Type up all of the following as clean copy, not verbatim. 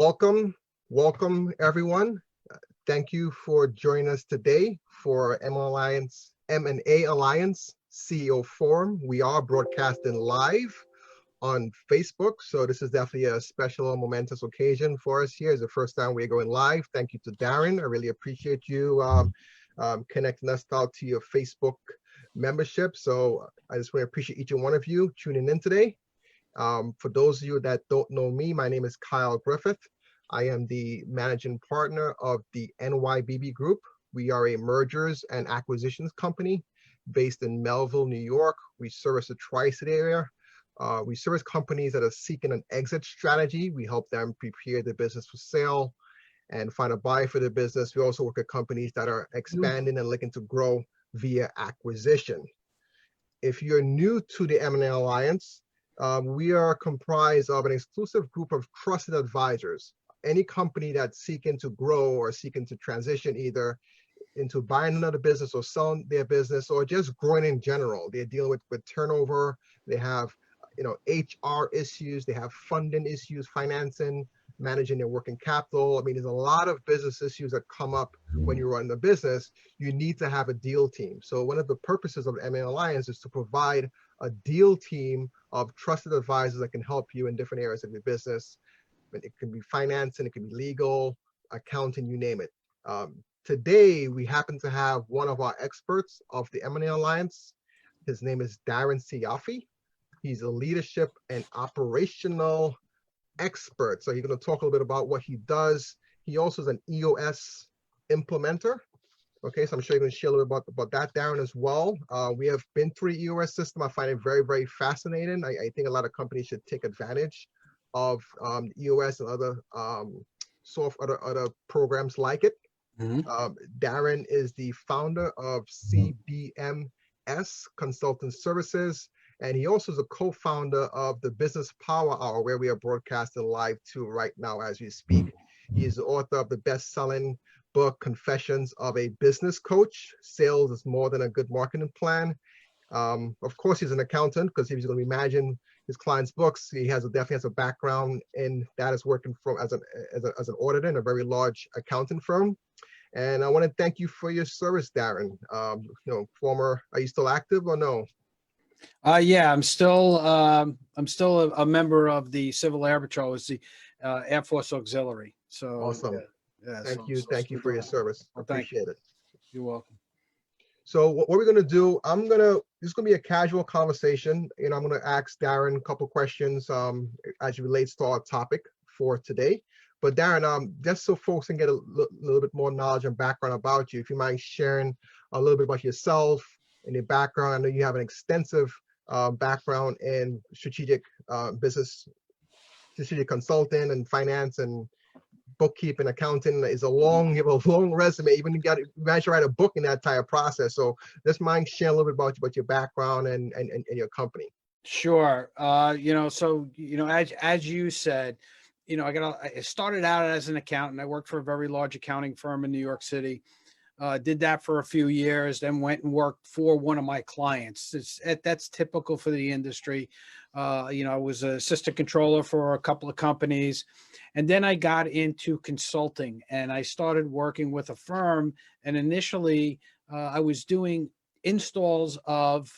Welcome, welcome everyone. Thank you for joining us today for M&A Alliance CEO Forum. We are broadcasting live on Facebook, so this is definitely a special, momentous occasion for us here. It's the first time we're going live. Thank you to Darren. I really appreciate you connecting us out to your Facebook membership. So I just want to appreciate each and one of you tuning in today. For those of you that don't know me, my name is Kyle Griffith. I am the managing partner of the NYBE Group. We are a mergers and acquisitions company based in Melville, New York. We service the tri-state area. We service companies that are seeking an exit strategy. We help them prepare the business for sale and find a buyer for their business. We also work with companies that are expanding and looking to grow via acquisition. If you're new to the M&A Alliance, we are comprised of an exclusive group of trusted advisors. Any company that's seeking to grow or seeking to transition either into buying another business or selling their business or just growing in general. They're dealing with turnover. They have HR issues. They have funding issues, financing, managing their working capital. I mean, there's a lot of business issues that come up when you run the business. You need to have a deal team. So one of the purposes of the M&A Alliance is to provide a deal team of trusted advisors that can help you in different areas of your business. It can be financing, it can be legal, accounting, you name it. Today, we happen to have one of our experts of the M&A Alliance. His name is Darren Cioffi. He's a leadership and operational expert. So he's going to talk a little bit about what he does. He also is an EOS implementer. Okay, so I'm sure you're going to share a little bit about that, Darren, as well. We have been through the EOS system. I find it very, very fascinating. I think a lot of companies should take advantage of EOS and other other programs like it. Darren is the founder of CBMS Consulting Services, and he also is a co-founder of the Business Power Hour, where we are broadcasting live to right now as we speak. He is the author of the best-selling book, Confessions of a Business Coach. Sales is more than a good marketing plan. Of course, he's an accountant, because if he's going to be managing his clients' books, he definitely has a background in that, as working as an auditor in a very large accounting firm. And I want to thank you for your service, Darren. Are you still active or no? Yeah, I'm still a member of the Civil Air Patrol, it's the Air Force Auxiliary. So awesome. Yeah, thank you for your service. Well, appreciate it. You're welcome. So what we're gonna do, this is gonna be a casual conversation. I'm gonna ask Darren a couple questions as it relates to our topic for today. But Darren, just so folks can get a little bit more knowledge and background about you, if you mind sharing a little bit about yourself and your background. I know you have an extensive background in strategic business, strategic consulting and finance and bookkeeping, accounting. You have a long resume. Even you managed to write a book in that entire process. So just mind sharing a little bit about your background and your company. Sure. As you said, I started out as an accountant. I worked for a very large accounting firm in New York City. Did that for a few years, then went and worked for one of my clients. That's typical for the industry. I was an assistant controller for a couple of companies, and then I got into consulting, and I started working with a firm. And initially, I was doing installs of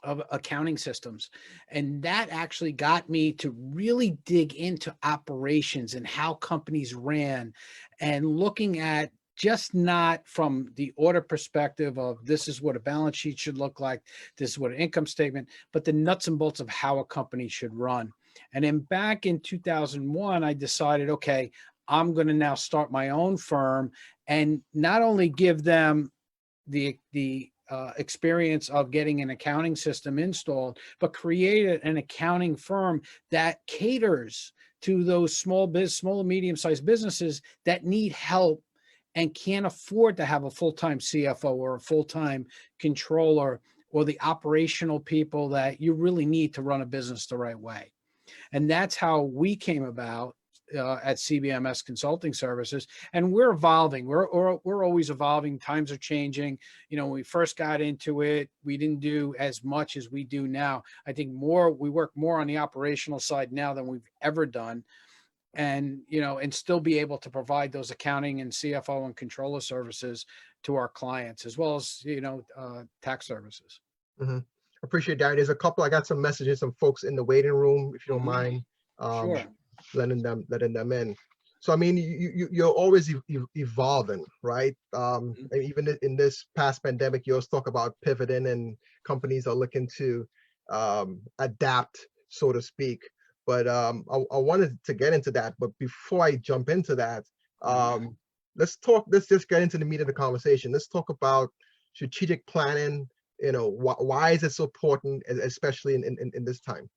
accounting systems, and that actually got me to really dig into operations and how companies ran, and looking at just not from the audit perspective of this is what a balance sheet should look like, this is what an income statement, but the nuts and bolts of how a company should run. And then back in 2001, I decided, okay, I'm going to now start my own firm and not only give them the experience of getting an accounting system installed, but create an accounting firm that caters to those small and medium-sized businesses that need help and can't afford to have a full-time CFO or a full-time controller or the operational people that you really need to run a business the right way. And that's how we came about at CBMS Consulting Services. And we're evolving. We're always evolving. Times are changing. When we first got into it, we didn't do as much as we do now. I think we work more on the operational side now than we've ever done. and, and still be able to provide those accounting and CFO and controller services to our clients, as well as, tax services. Appreciate that. There's a couple, I got some messages, some folks in the waiting room, if you don't mind Sure. letting them in. So, I mean, you're always evolving, right? And even in this past pandemic, you always talk about pivoting, and companies are looking to adapt, so to speak. But I wanted to get into that. But before I jump into that, let's just get into the meat of the conversation. Let's talk about strategic planning. Why is it so important, especially in this time?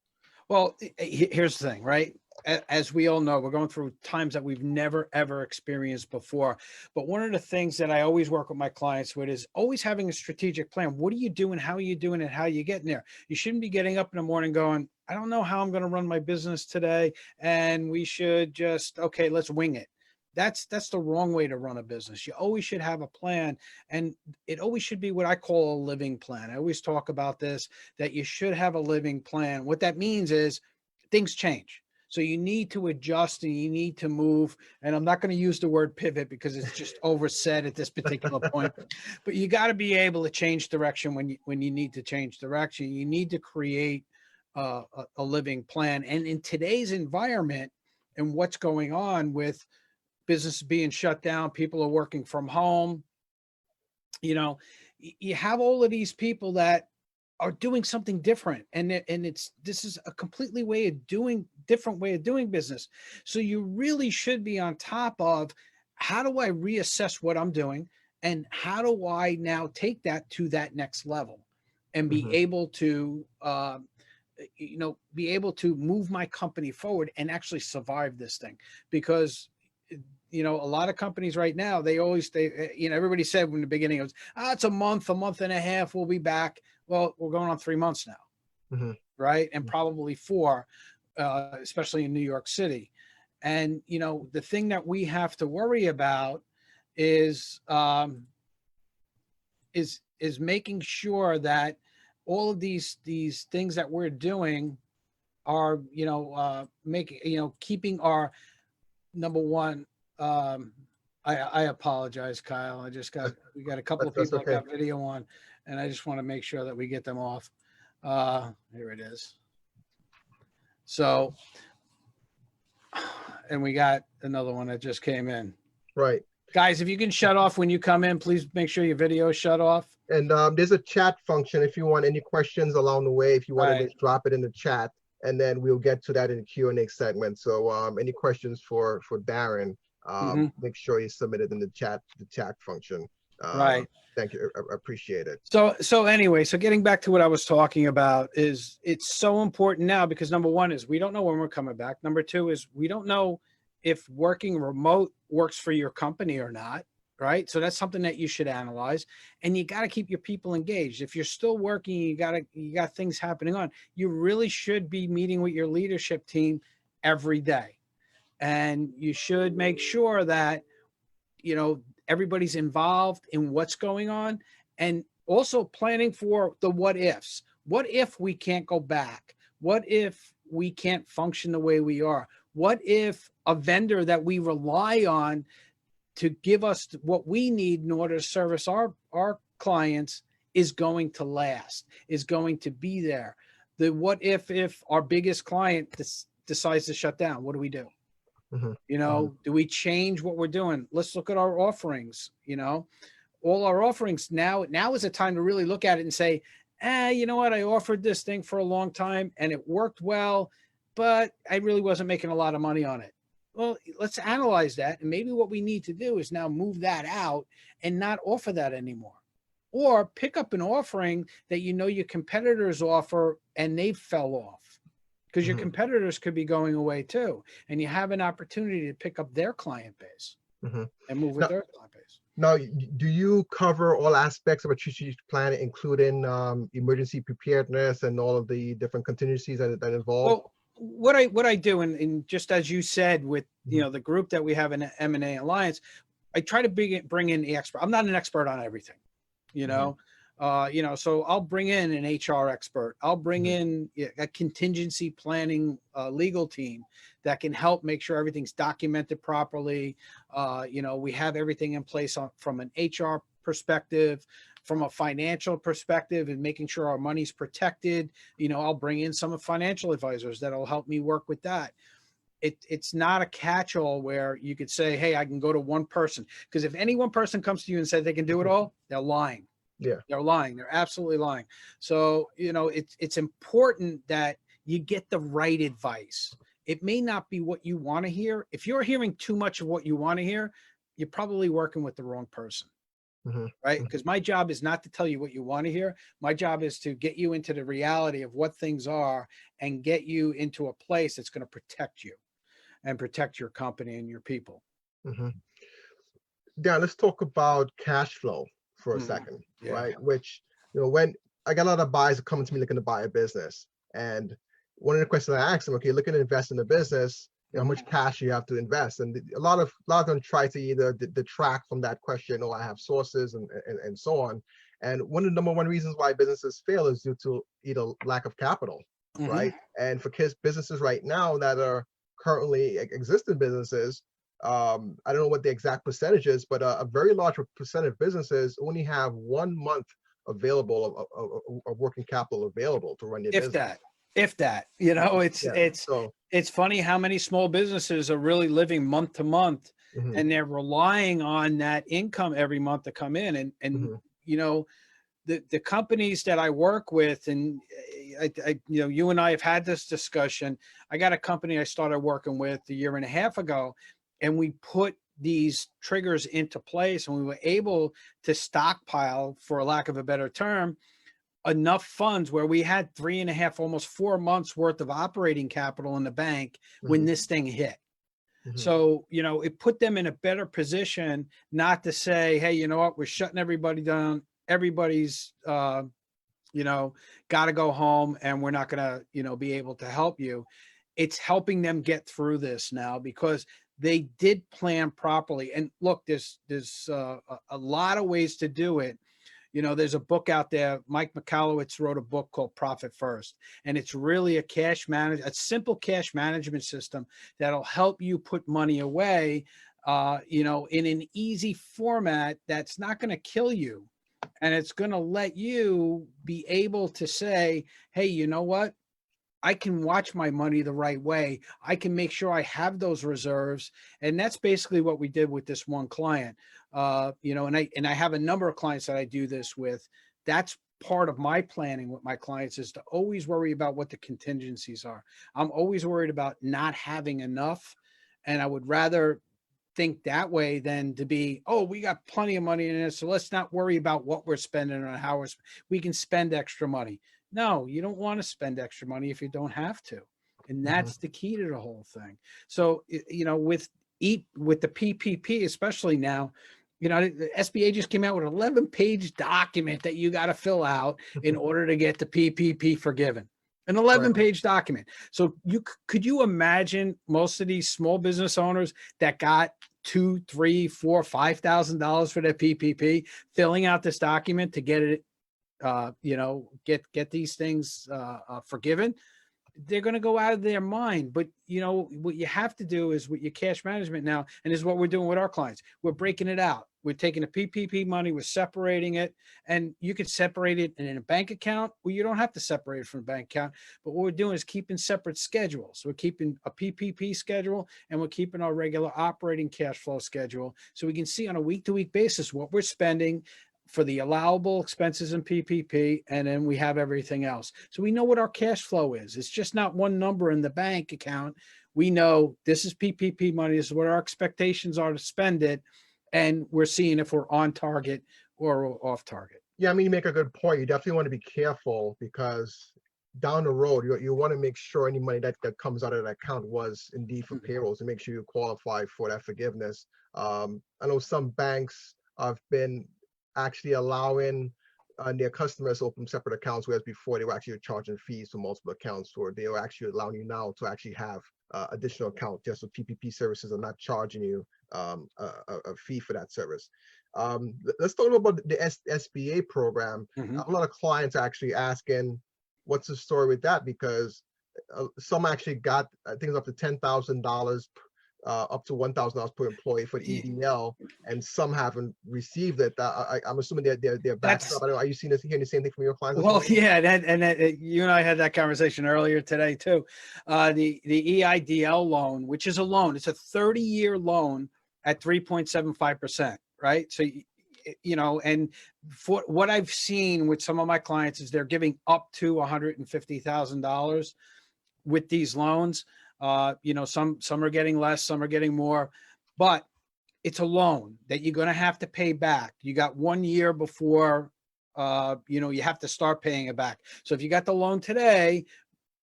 Well, here's the thing, right? As we all know, we're going through times that we've never, ever experienced before. But one of the things that I always work with my clients with is always having a strategic plan. What are you doing? How are you doing it? How are you getting there? You shouldn't be getting up in the morning going, I don't know how I'm going to run my business today. And we should just, okay, let's wing it. That's the wrong way to run a business. You always should have a plan, and it always should be what I call a living plan. I always talk about this, that you should have a living plan. What that means is things change. So you need to adjust and you need to move. And I'm not going to use the word pivot because it's just oversaid at this particular point, but you got to be able to change direction when you need to change direction. You need to create a living plan. And in today's environment and what's going on with business being shut down, people are working from home, you have all of these people that are doing something different, and this is a completely different way of doing business. So you really should be on top of, how do I reassess what I'm doing, and how do I now take that to that next level and be able to be able to move my company forward and actually survive this thing. Because a lot of companies right now, everybody said in the beginning, it was, it's a month and a half, we'll be back. Well, we're going on 3 months now, right? And probably 4, especially in New York City. And, the thing that we have to worry about is making sure that all of these things that we're doing are, keeping our, number one, I apologize, Kyle. We got a couple of people that got video on, and I just want to make sure that we get them off. Here it is. So, and we got another one that just came in. Right. Guys, if you can shut off when you come in, please make sure your video is shut off. And there's a chat function if you want any questions along the way. If you want to just drop it in the chat, and then we'll get to that in the Q&A segment. So any questions for Darren, make sure you submit it in the chat function. Right. Thank you. I appreciate it. So anyway, getting back to what I was talking about, is it's so important now, because number one is we don't know when we're coming back. Number two is we don't know if working remote works for your company or not. Right. So that's something that you should analyze, and you got to keep your people engaged. If you're still working, you got things happening on, you really should be meeting with your leadership team every day. And you should make sure that, everybody's involved in what's going on, and also planning for the what ifs. What if we can't go back? What if we can't function the way we are? What if a vendor that we rely on to give us what we need in order to service our clients is going to last, is going to be there? The what if our biggest client decides to shut down, what do we do? Do we change what we're doing? Let's look at our offerings. All our offerings now is a time to really look at it and say, you know what? I offered this thing for a long time and it worked well, but I really wasn't making a lot of money on it. Well, let's analyze that. And maybe what we need to do is now move that out and not offer that anymore. Or pick up an offering that your competitors offer and they fell off. Because your competitors could be going away too. And you have an opportunity to pick up their client base and move with their client base. Now, do you cover all aspects of a strategic plan, including emergency preparedness and all of the different contingencies that involve? Well, what I do, and just as you said, with the group that we have in M&A Alliance, I try to bring in the expert. I'm not an expert on everything, So I'll bring in an HR expert. I'll bring in a contingency planning legal team that can help make sure everything's documented properly. We have everything in place from an HR perspective, from a financial perspective, and making sure our money's protected. I'll bring in some financial advisors that'll help me work with that. It's not a catch-all where you could say, hey, I can go to one person. Because if any one person comes to you and says they can do it all, they're lying. Yeah. They're lying. They're absolutely lying. So, it's important that you get the right advice. It may not be what you want to hear. If you're hearing too much of what you want to hear, you're probably working with the wrong person. Right? Because my job is not to tell you what you want to hear. My job is to get you into the reality of what things are and get you into a place that's going to protect you and protect your company and your people. Dan, let's talk about cash flow for a second, right? Which, when I got a lot of buyers coming to me looking to buy a business, and one of the questions I ask them, okay, looking to invest in a business, how much cash you have to invest? And a lot of them try to either detract from that question, or I have sources and so on. And one of the number one reasons why businesses fail is due to either lack of capital, right? And for businesses right now that are currently existing businesses, I don't know what the exact percentage is, but a very large percent of businesses only have 1 month available of working capital available to run your business. If that, it's funny how many small businesses are really living month to month, and they're relying on that income every month to come in. And the companies that I work with, and you and I have had this discussion. I got a company I started working with a year and a half ago, and we put these triggers into place, and we were able to stockpile, for lack of a better term, enough funds where we had 3.5, almost 4 months worth of operating capital in the bank when this thing hit. So, it put them in a better position not to say, hey, you know what, we're shutting everybody down. Everybody's, got to go home, and we're not going to, be able to help you. It's helping them get through this now because they did plan properly. And look, there's a lot of ways to do it. There's a book out there. Mike Michalowicz wrote a book called Profit First, and it's really a simple cash management system that'll help you put money away, in an easy format that's not going to kill you, and it's going to let you be able to say, hey, you know what? I can watch my money the right way. I can make sure I have those reserves. And that's basically what we did with this one client. And I have a number of clients that I do this with. That's part of my planning with my clients, is to always worry about what the contingencies are. I'm always worried about not having enough. And I would rather think that way than to be, oh, we got plenty of money in it, so let's not worry about what we're spending or how we can spend extra money. No, you don't want to spend extra money if you don't have to. And that's the key to the whole thing. So, with the PPP, especially now, the SBA just came out with an 11-page document that you got to fill out in order to get the PPP forgiven. An 11-page document. So could you imagine most of these small business owners that got $2,000, $3,000, $4,000, $5,000 for their PPP, filling out this document to get it, get these things forgiven? They're going to go out of their mind. But what you have to do is with your cash management now, and this is what we're doing with our clients. We're breaking it out. We're taking the PPP money, we're separating it, and you could separate it in a bank account, or you don't have to separate it from a bank account. But what we're doing is keeping separate schedules. We're keeping a PPP schedule, and we're keeping our regular operating cash flow schedule, so we can see on a week-to-week basis what we're spending for the allowable expenses in PPP, and then we have everything else. So we know what our cash flow is. It's just not one number in the bank account. We know this is PPP money. This is what our expectations are to spend it. And we're seeing if we're on target or off target. Yeah, I mean, you make a good point. You definitely want to be careful, because down the road, you want to make sure any money that comes out of that account was indeed for payrolls, to make sure you qualify for that forgiveness. I know some banks have been actually allowing their customers to open separate accounts, whereas before they were actually charging fees for multiple accounts, or they are actually allowing you now to actually have additional account just so PPP services are not charging you a fee for that service. Let's talk about the SBA program. Mhm. A lot of clients are actually asking, what's the story with that? Because some actually got, I think it's up to $10,000, up to $1,000 per employee for the Ye- EDL, and some haven't received it. I'm assuming they're backed up. That's I don't know. Are you hearing the same thing from your clients as well, well? yeah, you and I had that conversation earlier today too. The EIDL loan, which is a loan, it's a 30-year loan at 3.75%, right? So you know, and for what I've seen with some of my clients is they're giving up to $150,000 with these loans. You know, some are getting less, some are getting more, but it's a loan that you're going to have to pay back. You got 1 year before, you know, you have to start paying it back. So if you got the loan today,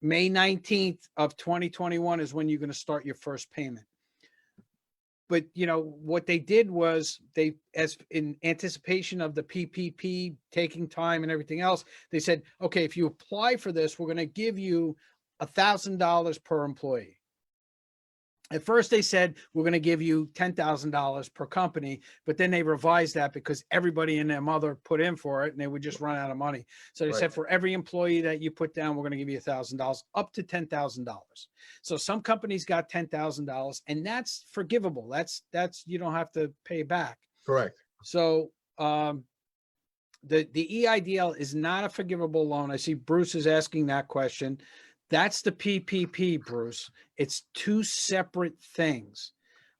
May 19th of 2021 is when you're going to start your first payment. But you know what they did was they, as in anticipation of the PPP taking time and everything else, they said, okay, if you apply for this, we're going to give you $1,000 per employee. At first they said, we're going to give you $10,000 per company, but then they revised that because everybody and their mother put in for it and they would just run out of money. So they Right. said, for every employee that you put down, we're going to give you $1,000 up to $10,000. So some companies got $10,000 and that's forgivable. That's, you don't have to pay back. Correct. So, the EIDL is not a forgivable loan. I see Bruce is asking that question. That's the PPP, Bruce. It's two separate things.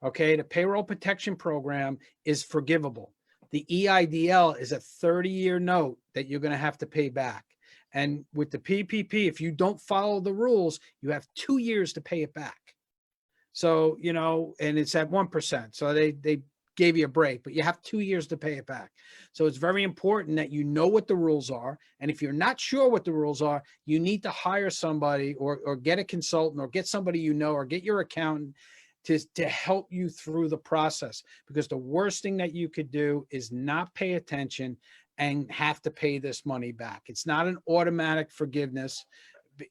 Okay. The payroll protection program is forgivable. The EIDL is a 30-year note that you're going to have to pay back. And with the PPP, if you don't follow the rules, you have 2 years to pay it back. So, you know, and it's at 1%. So they gave you a break, but you have 2 years to pay it back. So it's very important that you know what the rules are. And if you're not sure what the rules are, you need to hire somebody or get a consultant or get somebody you know or get your accountant to help you through the process. Because the worst thing that you could do is not pay attention and have to pay this money back. It's not an automatic forgiveness.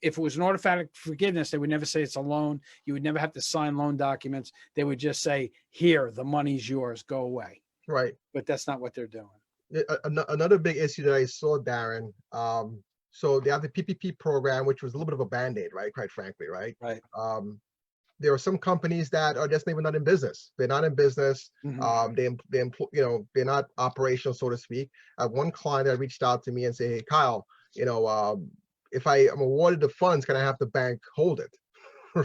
If it was an automatic forgiveness, they would never say it's a loan. You would never have to sign loan documents. They would just say, here, the money's yours, go away. Right. But that's not what they're doing. Another big issue that I saw, Darren, so they have the PPP program, which was a little bit of a Band-Aid, right? Quite frankly, right? Right. There are some companies that are just maybe not in business. They're not in business. Mhm. They employ, you know, they're not operational, so to speak. I have one client that reached out to me and say, hey, Kyle, you know, if I am awarded the funds, can I have the bank hold it?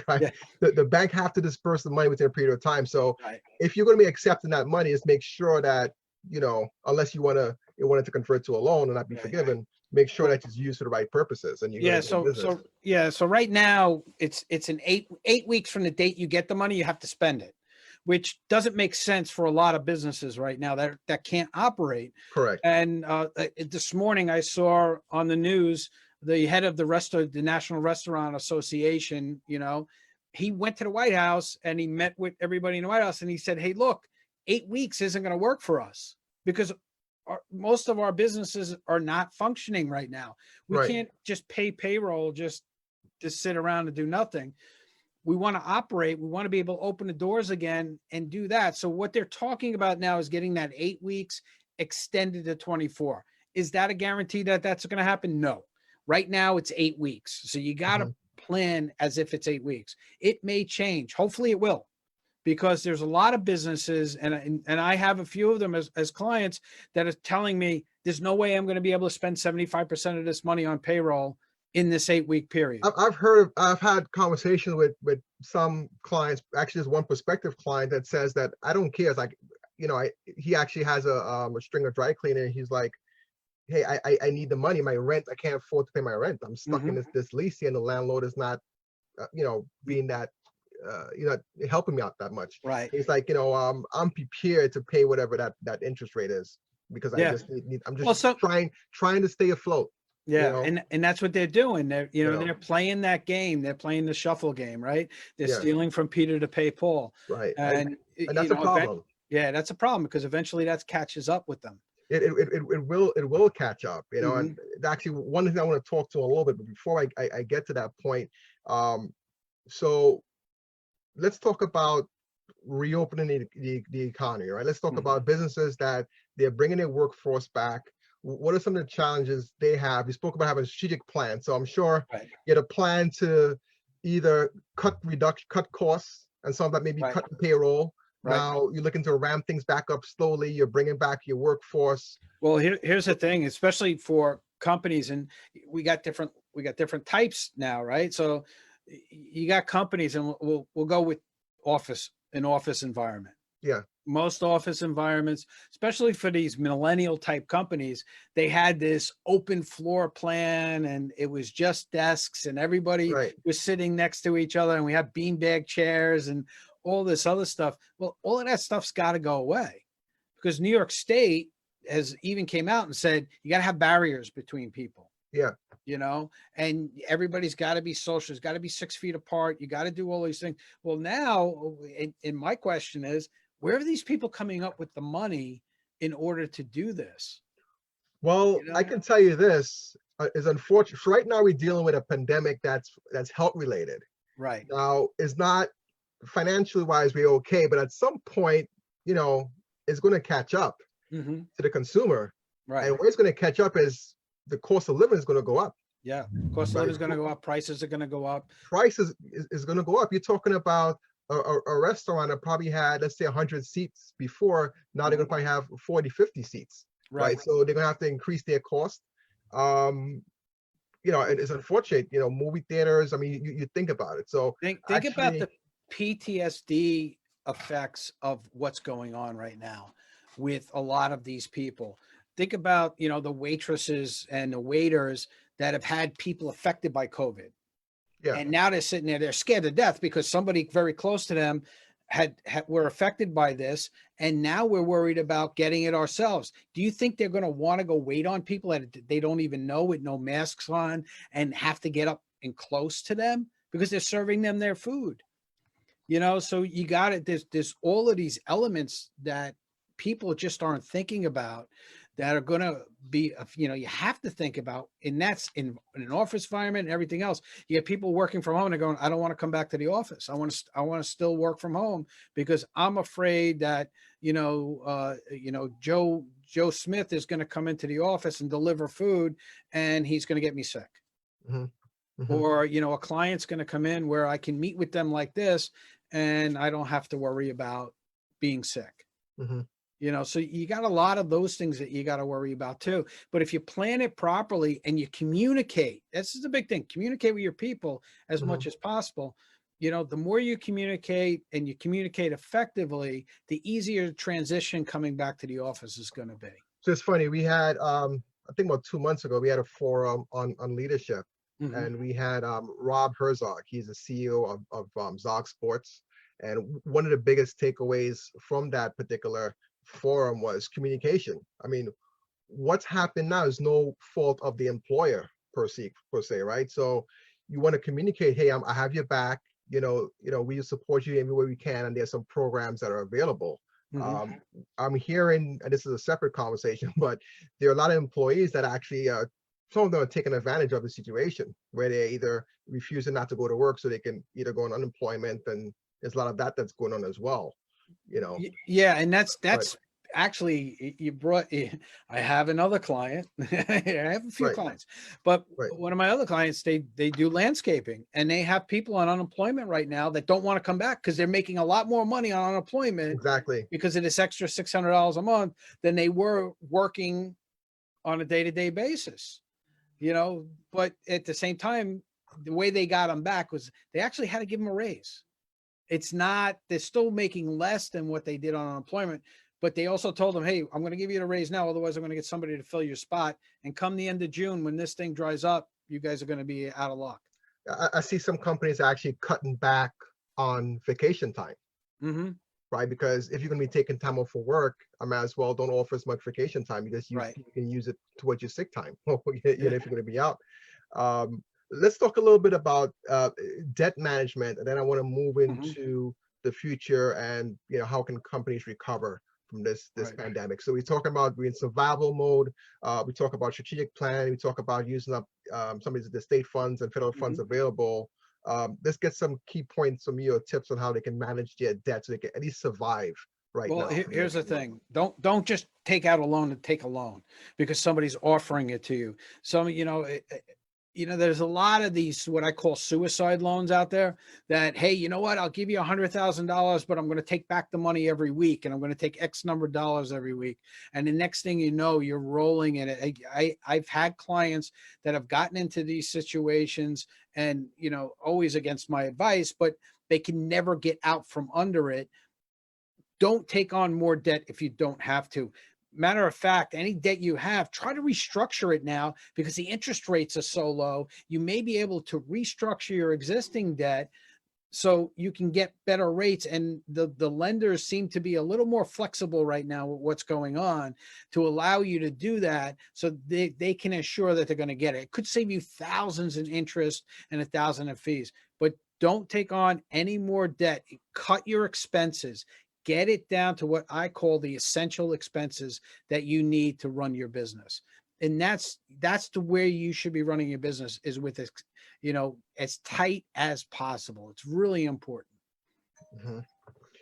Right? Yeah. The bank have to disperse the money within a period of time. So Right. if you're going to be accepting that money, just make sure that, you know, unless you want it to convert to a loan and not be Yeah. forgiven, make sure Well, that it's used for the right purposes and you're yeah. going to be in business. So right now it's an eight weeks from the date you get the money, you have to spend it, which doesn't make sense for a lot of businesses right now that can't operate. Correct. And this morning I saw on the news the head of the National Restaurant Association, you know, he went to the White House and he met with everybody in the White House and he said, hey, look, 8 weeks isn't going to work for us because most of our businesses are not functioning right now. We Right. can't just pay payroll just to sit around and do nothing. We want to operate. We want to be able to open the doors again and do that. So what they're talking about now is getting that 8 weeks extended to 24. Is that a guarantee that that's going to happen? No. Right now it's 8 weeks. So you got to plan as if it's 8 weeks. It may change. Hopefully it will, because there's a lot of businesses and I have a few of them as clients that are telling me there's no way I'm going to be able to spend 75% of this money on payroll in this 8 week period. I've had conversations with some clients. Actually, there's one prospective client that says that I don't care. It's like, you know, he actually has a string of dry cleaner. He's like, hey, I need the money. My rent, I can't afford to pay my rent. I'm stuck in this lease here, and the landlord is not, you know, being that, you know, helping me out that much. Right. He's like, you know, I'm prepared to pay whatever that interest rate is because I just I'm just trying to stay afloat. Yeah, You know? and that's what they're doing. They're playing that game. They're playing the shuffle game, right? They're stealing from Peter to pay Paul. Right. And that's a problem. Yeah, that's a problem because eventually that catches up with them. It will catch up, you know. And actually, one thing I want to talk to a little bit, but before I get to that point, so let's talk about reopening the economy, right? Let's talk about businesses that they're bringing their workforce back. What are some of the challenges they have? You spoke about having a strategic plan. So I'm sure Right. you had a plan to either cut costs, and some of that maybe Right. cut payroll. Right. Now you're looking to ramp things back up slowly. You're bringing back your workforce. Well, here's the thing, especially for companies, and we got different types now, right? So you got companies, and we'll go with an office environment. Yeah. Most office environments, especially for these millennial type companies, they had this open floor plan, and it was just desks, and everybody was sitting next to each other, and we have beanbag chairs and all this other stuff. Well, all of that stuff's got to go away, because New York State has even came out and said you got to have barriers between people. Yeah. You know, and everybody's got to be social. It's got to be 6 feet apart. You got to do all these things. Well, now, and my question is, where are these people coming up with the money in order to do this? Well, I can tell you this is unfortunate. So right now we're dealing with a pandemic that's health related. Right. Now, it's not financially wise, we're okay, but at some point, it's going to catch up to the consumer. Right. And where it's going to catch up is the cost of living is going to go up. Yeah. Cost of living is going to go up. Prices are going to go up. Prices is going to go up. You're talking about a restaurant that probably had, let's say, 100 seats before. Now they're going to probably have 40, 50 seats. Right. So they're going to have to increase their cost. It's unfortunate, movie theaters. I mean, you think about it. So think about the PTSD effects of what's going on right now with a lot of these people. Think about, the waitresses and the waiters that have had people affected by COVID. Yeah. And now they're sitting there, they're scared to death because somebody very close to them were affected by this. And now we're worried about getting it ourselves. Do you think they're going to want to go wait on people that they don't even know with no masks on and have to get up and close to them because they're serving them their food? So you got it. There's all of these elements that people just aren't thinking about that are going to be, you have to think about, and that's in an office environment and everything else. You get people working from home and they're going, I don't want to come back to the office. I want to still work from home because I'm afraid that, Joe Smith is going to come into the office and deliver food and he's going to get me sick. Or, a client's going to come in where I can meet with them like this and I don't have to worry about being sick. So you got a lot of those things that you got to worry about too. But if you plan it properly and you communicate, this is the big thing, communicate with your people as much as possible. The more you communicate and you communicate effectively, the easier transition coming back to the office is going to be. So it's funny. We had, I think about 2 months ago, we had a forum on leadership. And we had Rob Herzog. He's the CEO of Zog Sports. And one of the biggest takeaways from that particular forum was communication. I mean, what's happened now is no fault of the employer per se, right? So you want to communicate, hey, I have your back. We support you any way we can, and there's some programs that are available. I'm hearing, and this is a separate conversation, but there are a lot of employees that actually some of them are taking advantage of the situation where they're either refusing not to go to work so they can either go on unemployment, and there's a lot of that's going on as well. Yeah, and that's actually, I have another client. I have a few clients, but one of my other clients, they do landscaping, and they have people on unemployment right now that don't want to come back because they're making a lot more money on unemployment. Exactly. Because of this extra $600 a month than they were working on a day-to-day basis. But at the same time, the way they got them back was they actually had to give them a raise. It's not, they're still making less than what they did on unemployment, but they also told them, hey, I'm going to give you the raise now. Otherwise, I'm going to get somebody to fill your spot. And come the end of June, when this thing dries up, you guys are going to be out of luck. I see some companies actually cutting back on vacation time. Right? Because if you're going to be taking time off for work, I might as well don't offer as much vacation time because you can use it towards your sick time, if you're going to be out. Let's talk a little bit about debt management, and then I want to move into the future and how can companies recover from this pandemic. So we're talking about we're in survival mode. We talk about strategic planning. We talk about using up some of the state funds and federal funds available. Let's get some key points from you or tips on how they can manage their debt so they can at least survive right Well, now. here's the thing. Don't just take out a loan to take a loan because somebody's offering it to you. Some, there's a lot of these, what I call suicide loans out there that, hey, you know what? I'll give you $100,000, but I'm going to take back the money every week. And I'm going to take X number of dollars every week. And the next thing you know, you're rolling in it. I've had clients that have gotten into these situations and, always against my advice, but they can never get out from under it. Don't take on more debt if you don't have to. Matter of fact, any debt you have, try to restructure it now because the interest rates are so low. You may be able to restructure your existing debt so you can get better rates. And the lenders seem to be a little more flexible right now with what's going on to allow you to do that. So they can assure that they're going to get it. It could save you thousands in interest and $1,000 in fees, but don't take on any more debt. Cut your expenses. Get it down to what I call the essential expenses that you need to run your business. And that's the way you should be running your business, is with as tight as possible. It's really important. Mm-hmm.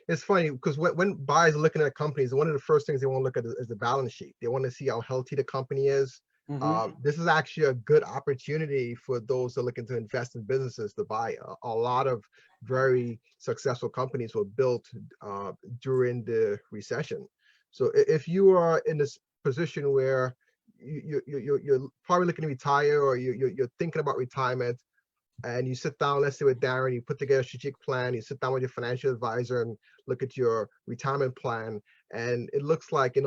It's funny because when buyers are looking at companies, one of the first things they want to look at is the balance sheet. They want to see how healthy the company is. This is actually a good opportunity for those that are looking to invest in businesses to buy. A lot of very successful companies were built during the recession. So if you are in this position where you're probably looking to retire, or you're thinking about retirement, and you sit down, let's say with Darren, you put together a strategic plan, you sit down with your financial advisor and look at your retirement plan, and it looks like,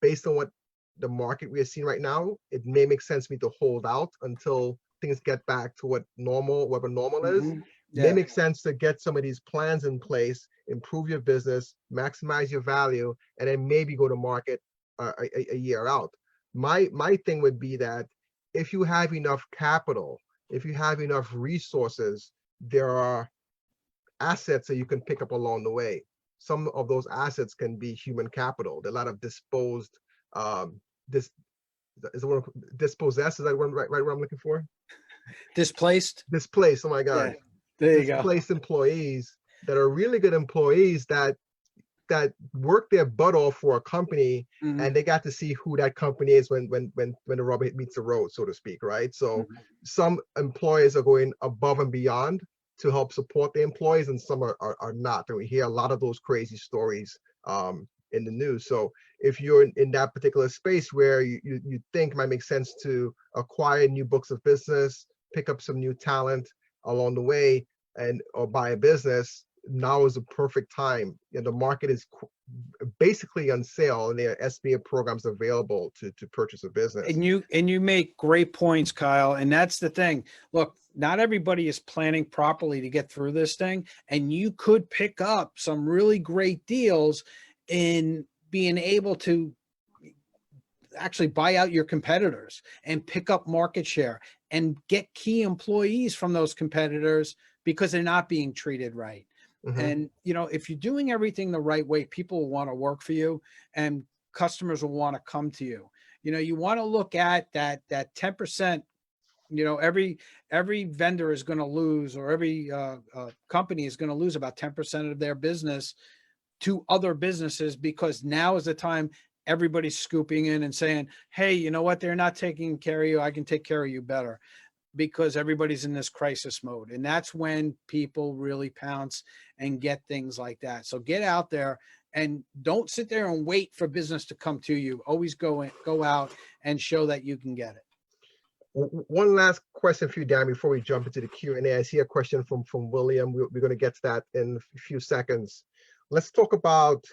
based on what the market we are seeing right now, it may make sense for me to hold out until things get back to whatever normal is. Yeah. May make sense to get some of these plans in place, improve your business, maximize your value, and then maybe go to market a year out. My thing would be that if you have enough capital, if you have enough resources, there are assets that you can pick up along the way. Some of those assets can be human capital. There are a lot of dispossessed, is that one right what I'm looking for? Displaced. Oh my God. Yeah. There you go. Displaced employees that are really good employees that work their butt off for a company, and they got to see who that company is when the rubber meets the road, so to speak, right? So some employers are going above and beyond to help support the employees, and some are not. And we hear a lot of those crazy stories in the news. So if you're in that particular space where you think it might make sense to acquire new books of business, pick up some new talent along the way, or buy a business, now is the perfect time. The market is basically on sale, and there are SBA programs available to purchase a business. And you make great points, Kyle. And that's the thing. Look, not everybody is planning properly to get through this thing, and you could pick up some really great deals in being able to actually buy out your competitors and pick up market share and get key employees from those competitors because they're not being treated right. And, if you're doing everything the right way, people will want to work for you, and customers will want to come to you. You want to look at that 10%, every vendor is going to lose, or every company is going to lose about 10% of their business to other businesses, because now is the time everybody's scooping in and saying, hey, you know what? They're not taking care of you. I can take care of you better, because everybody's in this crisis mode. And that's when people really pounce and get things like that. So get out there and don't sit there and wait for business to come to you. Always go out and show that you can get it. One last question for you, Darren, before we jump into the Q&A. I see a question from William. We're going to get to that in a few seconds. Let's talk about,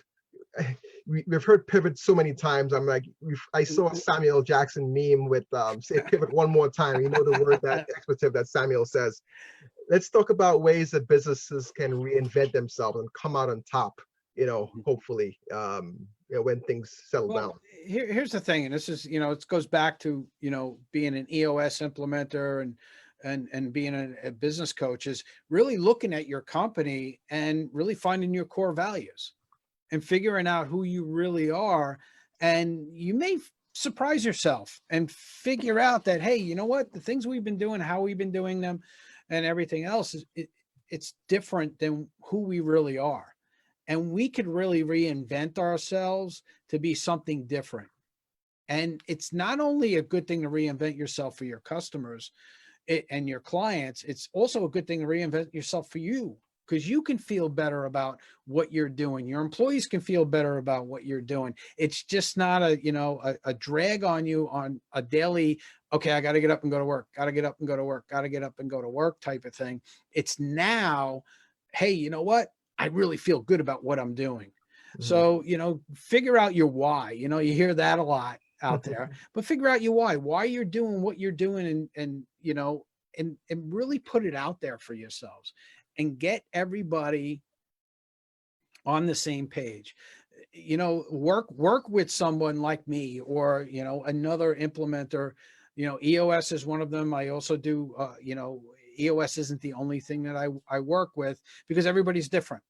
we've heard pivot so many times. I'm like, I saw a Samuel Jackson meme with say pivot one more time. The word, that expletive that Samuel says. Let's talk about ways that businesses can reinvent themselves and come out on top, hopefully, when things settle down. Here's the thing, and this is, it goes back to, being an EOS implementer and being a business coach, is really looking at your company and really finding your core values and figuring out who you really are. And you may surprise yourself and figure out that, hey, you know what, the things we've been doing, how we've been doing them, and everything else it's different than who we really are. And we could really reinvent ourselves to be something different. And it's not only a good thing to reinvent yourself for your customers and your clients, it's also a good thing to reinvent yourself for you, because you can feel better about what you're doing. Your employees can feel better about what you're doing. It's just not a drag on you on a daily, okay, I got to get up and go to work, got to get up and go to work, got to get up and go to work type of thing. It's now, hey, you know what? I really feel good about what I'm doing. So, figure out your why. You hear that a lot out there, but figure out your why you're doing what you're doing, and really put it out there for yourselves and get everybody on the same page. Work with someone like me, or, another implementer. EOS is one of them. I also do, EOS isn't the only thing that I work with, because everybody's different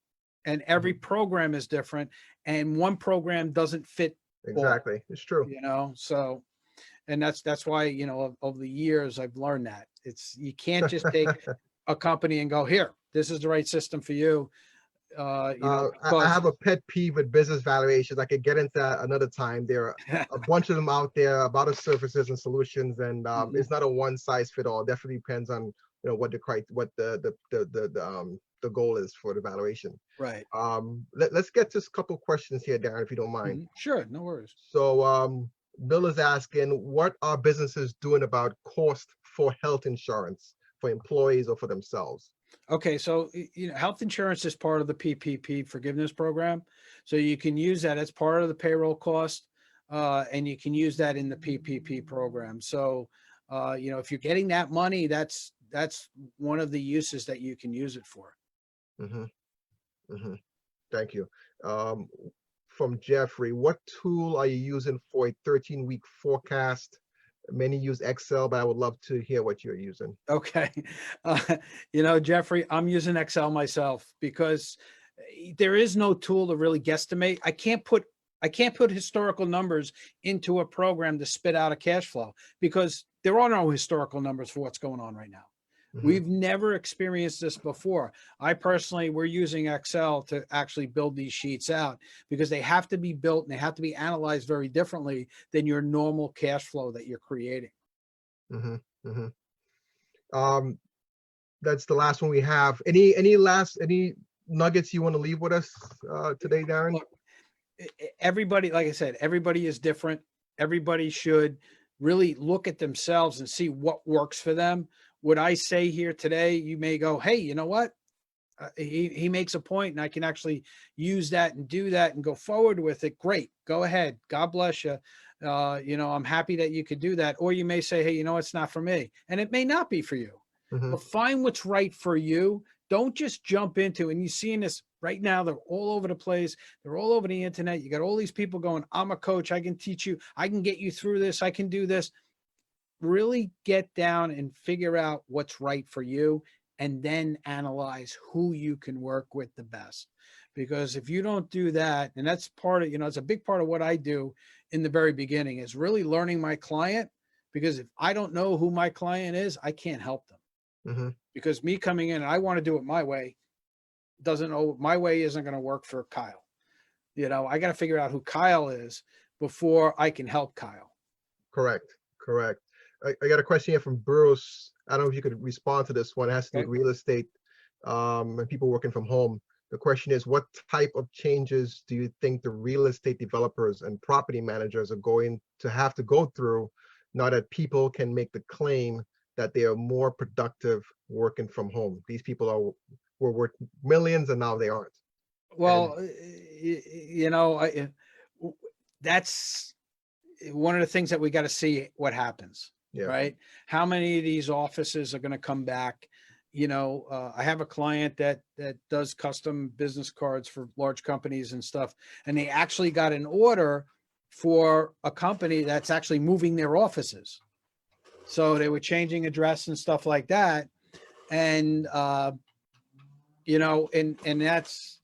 and every program is different, and one program doesn't fit Exactly. all, It's true. so, and that's why, over the years, I've learned that you can't just take a company and go, here, this is the right system for you. I have a pet peeve with business valuations. I could get into that another time. There are a bunch of them out there about services and solutions, and it's not a one size fit all. Definitely depends on what the goal is for the valuation. Right. Let's get to a couple questions here, Darren, if you don't mind. Sure, no worries. So Bill is asking, what are businesses doing about cost for health insurance for employees or for themselves? Okay, so health insurance is part of the PPP forgiveness program, so you can use that as part of the payroll cost, and you can use that in the PPP program. So, if you're getting that money, that's one of the uses that you can use it for. Thank you. From Jeffrey, what tool are you using for a 13-week forecast? Many use Excel, but I would love to hear what you're using. Okay. Jeffrey, I'm using Excel myself, because there is no tool to really guesstimate. I can't put historical numbers into a program to spit out a cash flow, because there are no historical numbers for what's going on right now. We've never experienced this before. We're using Excel to actually build these sheets out, because they have to be built and they have to be analyzed very differently than your normal cash flow that you're creating. That's the last one we have. Any nuggets you want to leave with us today, Darren? Look, everybody, like I said, everybody is different. Everybody should really look at themselves and see what works for them. What I say here today, you may go, hey, you know what? He makes a point and I can actually use that and do that and go forward with it. Great. Go ahead. God bless you. I'm happy that you could do that. Or you may say, hey, it's not for me. And it may not be for you. But find what's right for you. Don't just jump into, and you're seeing this right now, they're all over the place. They're all over the internet. You got all these people going, I'm a coach. I can teach you. I can get you through this. I can do this. Really get down and figure out what's right for you, and then analyze who you can work with the best. Because if you don't do that, and that's part of, it's a big part of what I do in the very beginning, is really learning my client. Because if I don't know who my client is, I can't help them. Because me coming in, and I want to do it my way, my way isn't going to work for Kyle. I got to figure out who Kyle is before I can help Kyle. Correct. I got a question here from Bruce. I don't know if you could respond to this one. It has to do with real estate and people working from home. The question is, what type of changes do you think the real estate developers and property managers are going to have to go through now that people can make the claim that they are more productive working from home? These people were worth millions and now they aren't. Well, that's one of the things that we got to see what happens. Right? How many of these offices are going to come back? I have a client that does custom business cards for large companies and stuff, and they actually got an order for a company that's actually moving their offices. So they were changing address and stuff like that. And, and that's,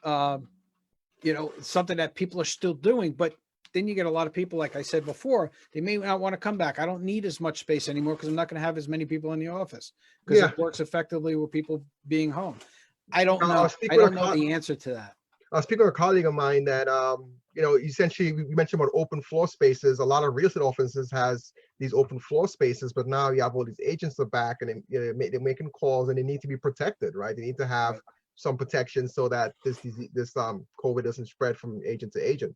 something that people are still doing, but then you get a lot of people, like I said before, they may not want to come back. I don't need as much space anymore because I'm not going to have as many people in the office because Yeah. it works effectively with people being home. I don't I know. was speaking I with don't know the answer to that. I was speaking with a colleague of mine that, essentially we mentioned about open floor spaces. A lot of real estate offices has these open floor spaces, but now you have all these agents are back and they're making calls and they need to be protected, right? They need to have some protection so that this COVID doesn't spread from agent to agent.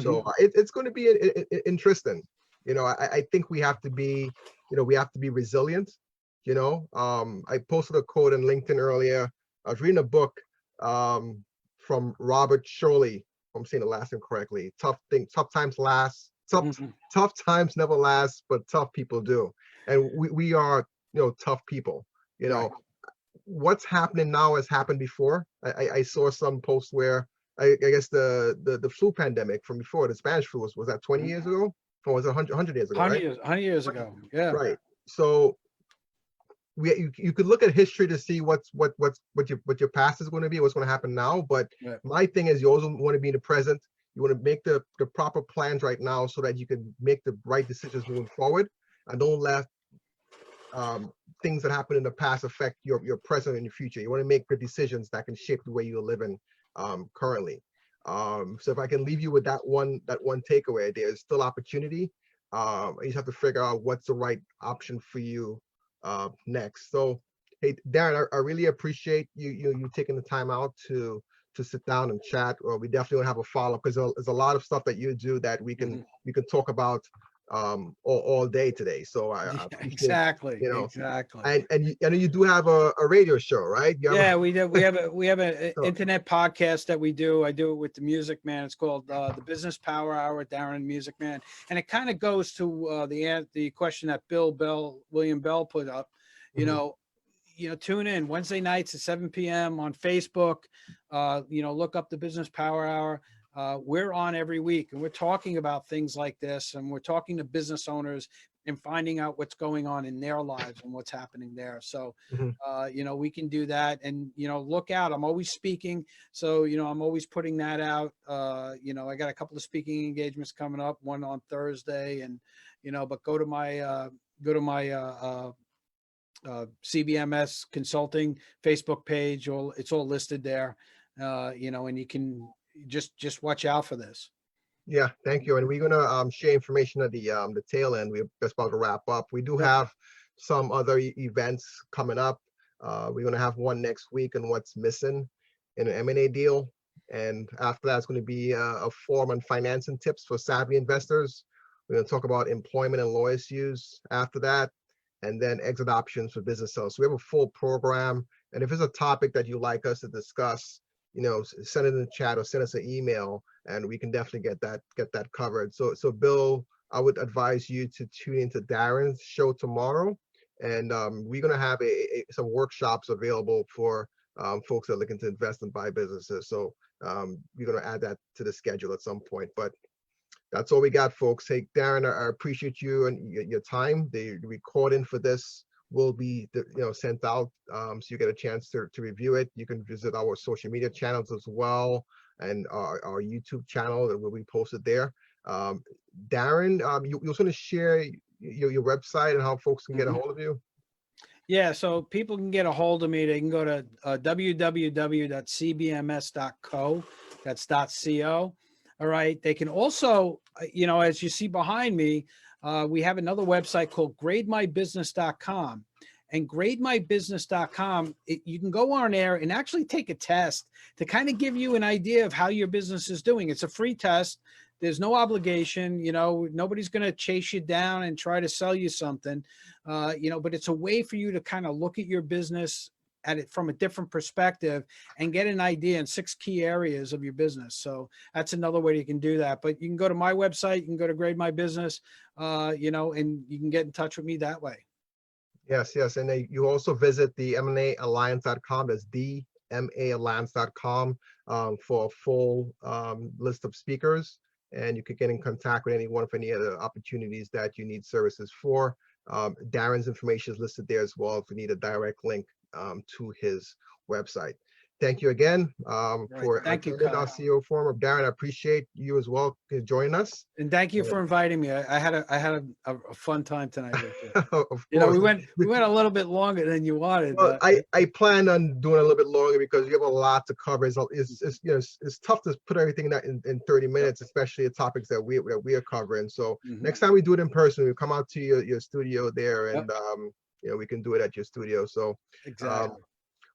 So it's going to be interesting. I think we have to be, resilient. I posted a quote on LinkedIn earlier. I was reading a book from Robert Shirley. If I'm saying the last name correctly. Tough times last. Tough times never last, but tough people do. And we are, tough people. What's happening now has happened before. I saw some posts where I guess the flu pandemic from before, the Spanish flu was that 20 years ago? Or was it 100 years ago, right? 100 years ago. Yeah. Right. So you could look at history to see what your past is going to be, what's going to happen now. But my thing is, you also want to be in the present. You want to make the proper plans right now so that you can make the right decisions moving forward, and don't let things that happened in the past affect your present and your future. You want to make good decisions that can shape the way you're living currently. So if I can leave you with that one takeaway, there's still opportunity. You just have to figure out what's the right option for you next. So, hey, Darren, I really appreciate you taking the time out to sit down and chat. Or we definitely want to have a follow-up because there's a lot of stuff that you do that we can talk about all day today. So I appreciate, exactly. And I know you do have a radio show, right? We do. We have an internet podcast that we do. I do it with the Music Man. It's called the Business Power Hour with Darren Music Man, and it kind of goes to the question that William Bell put up. Tune in Wednesday nights at 7 p.m. on Facebook. Look up the Business Power Hour. We're on every week, and we're talking about things like this, and we're talking to business owners and finding out what's going on in their lives and what's happening there. So, we can do that, and, look out. I'm always speaking. So, I'm always putting that out. I got a couple of speaking engagements coming up, one on Thursday, and, but go to my CBMS consulting Facebook page, or it's all listed there, and you can just watch out for this. Yeah, thank you. And we're gonna share information at the tail end. We're just about to wrap up. We do have some other events coming up. We're gonna have one next week on what's missing in an M&A deal, and after that, it's going to be a forum on financing tips for savvy investors. We're gonna talk about employment and law issues after that, and then exit options for business owners. So we have a full program. And if it's a topic that you'd like us to discuss, send it in the chat or send us an email, and we can definitely get that covered. So Bill, I would advise you to tune into Darren's show tomorrow, and we're gonna have some workshops available for folks that are looking to invest and buy businesses. So we're gonna add that to the schedule at some point. But that's all we got, folks. Hey, Darren, I appreciate you and your time. The recording for this will be sent out, so you get a chance to review it. You can visit our social media channels as well, and our YouTube channel that will be posted there. Darren, you also want to share your website and how folks can get a hold of you? Yeah, so people can get a hold of me. They can go to www.cbms.co. That's .co. All right. They can also, as you see behind me, we have another website called grademybusiness.com. And grademybusiness.com, you can go on there and actually take a test to kind of give you an idea of how your business is doing. It's a free test. There's no obligation, nobody's going to chase you down and try to sell you something, but it's a way for you to kind of look at your business at it from a different perspective and get an idea in 6 key areas of your business. So that's another way you can do that. But you can go to my website, you can go to Grade My Business, and you can get in touch with me that way. Yes. And you also visit the MAAlliance.com. That's DMAalliance.com for a full list of speakers. And you could get in contact with anyone for any other opportunities that you need services for. Darren's information is listed there as well if you need a direct link to his website. thank you again Right. for Thank you, attending our Kyle. CEO Forum. Darren, I appreciate you as well to join us. And thank you for inviting me. I had a fun time tonight with you. Of You know, course. we went a little bit longer than you wanted. Well, I plan on doing a little bit longer because you have a lot to cover. It's you know, it's tough to put everything in 30 minutes, especially the topics that we are covering. So next time we do it in person, we come out to your studio there, and you know, we can do it at your studio. So exactly.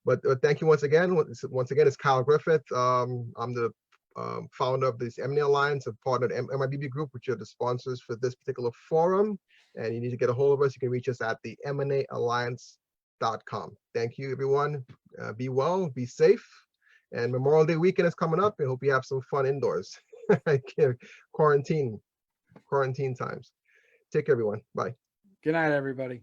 but thank you once again. Once again, it's Kyle Griffith. I'm the founder of this M&A Alliance, a part of the NYBE group, which are the sponsors for this particular forum. And you need to get a hold of us. You can reach us at the MNAalliance.com. Thank you, everyone. Be well, be safe. And Memorial Day weekend is coming up. I hope you have some fun indoors. Quarantine times. Take care, everyone. Bye. Good night, everybody.